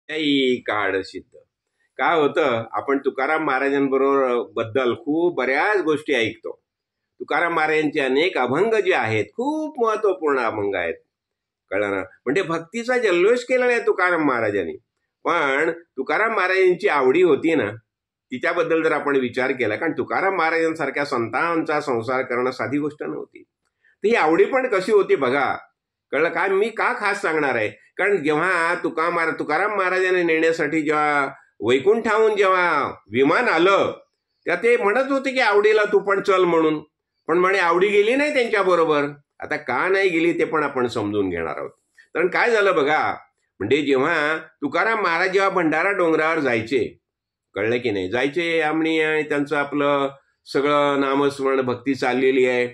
काही काळ सिद्ध. काय होतं, आपण तुकाराम महाराजांबरोबर बद्दल खूप बऱ्याच गोष्टी ऐकतो. तुकाराम महाराजांचे अनेक अभंग जे आहेत खूप महत्वपूर्ण अभंग आहेत. कळलं ना? म्हणजे भक्तीचा जल्लोष केलेला आहे तुकाराम महाराजांनी. पण तुकाराम महाराजांची आवडी होती ना, तिच्याबद्दल जर आपण विचार केला, कारण तुकाराम महाराजांसारख्या संतांचा संसार करणं साधी गोष्ट नव्हती. तर ही आवडी पण कशी होती बघा. कळलं काय? मी का खास सांगणार आहे, कारण जेव्हा तुकाराम महाराजांनी नेण्यासाठी जेव्हा वैकुंठाहून जेव्हा विमान आलं, त्या ते म्हणत होते की आवडीला तू पण चल म्हणून. पण म्हणे आवडी गेली नाही त्यांच्याबरोबर. आता का नाही गेली ते पण आपण समजून घेणार आहोत. कारण काय झालं बघा, म्हणजे जेव्हा तुकाराम महाराज जेव्हा भंडारा डोंगरावर जायचे, कळलं की नाही, जायचे आणि त्यांचं आपलं सगळं नामस्मरण भक्ती चाललेली आहे.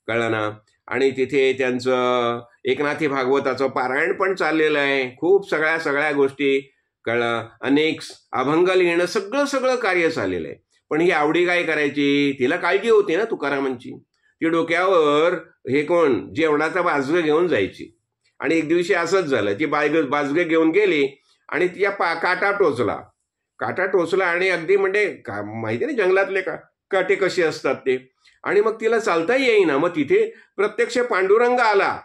कळलं ना? आणि तिथे त्यांचं एकनाथी भागवताचं पारायण पण चाललेलं आहे. खूप सगळ्या गोष्टी, कळलं, अनेक अभंग लिहिणं, सगळं कार्य चाललेलं आहे. पण ही आवडी काय करायची, तिला काळजी होती ना तुकारामांची. ती डोक्यावर हे कोण जेवणाचा बाजगं घेऊन जायची. आणि एक दिवशी असंच झालं, ती बाजगं घेऊन गेली आणि तिच्या काटा टोचला आणि अगदी म्हणजे माहिती नाही जंगलातले काटे कसे असतात ते. आणि मग तिला चालता येईना. मग तिथे प्रत्यक्ष पांडुरंग आला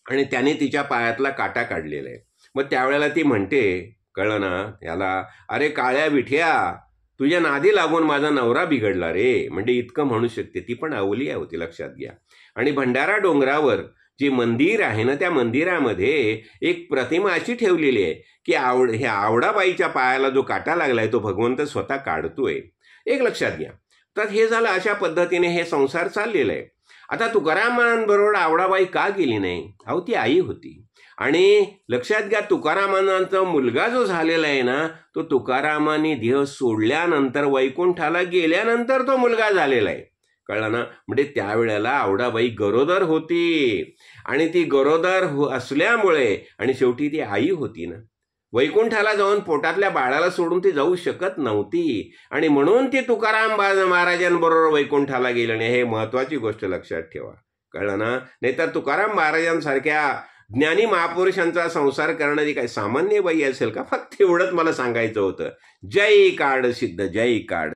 आणि त्याने तिच्या पायातला काटा काढलेला आहे. मग त्यावेळेला ती म्हणते, कळलं ना याला, अरे काळ्या विठ्या, तुझ्या नादी लागून माझा नवरा बिघडला रे. म्हणजे इतकं म्हणू शकते. ती पण अवलिया होती, लक्षात घ्या. आणि भंडारा डोंगरावर जे मंदिर आहे ना, त्या मंदिरामध्ये एक प्रतिमा अशी ठेवलेली आहे की ह्या आवडाबाईच्या पायाला जो काटा लागलाय तो भगवंत स्वतः काढतोय. एक लक्षात घ्या. तर हे झालं, अशा पद्धतीने हे संसार चाललेला आहे. आता तुकारामांबरोबर आवडाबाई का गेली नाही? अहो ती आई होती. आणि लक्षात घ्या, तुकारामांचा मुलगा जो झालेला आहे ना, तो तुकारामांनी देह सोडल्यानंतर, वैकुंठाला गेल्यानंतर तो मुलगा झालेला आहे. कळलं ना? म्हणजे त्यावेळेला आवडाबाई गरोदर होती. आणि ती गरोदर असल्यामुळे, आणि शेवटी ती आई होती ना, वैकुंठाला जाऊन पोटातल्या बाळाला सोडून ती जाऊ शकत नव्हती. आणि म्हणून ती तुकाराम महाराजांबरोबर वैकुंठाला गेली नाही. हे महत्वाची गोष्ट लक्षात ठेवा. कळलं ना? नाहीतर तुकाराम महाराजांसारख्या ज्ञानी महापुरुषांचा संसार करणारी काही सामान्य बाई असेल का? फक्त एवढंच मला सांगायचं होतं. जय काळ सिद्ध, जय काळ.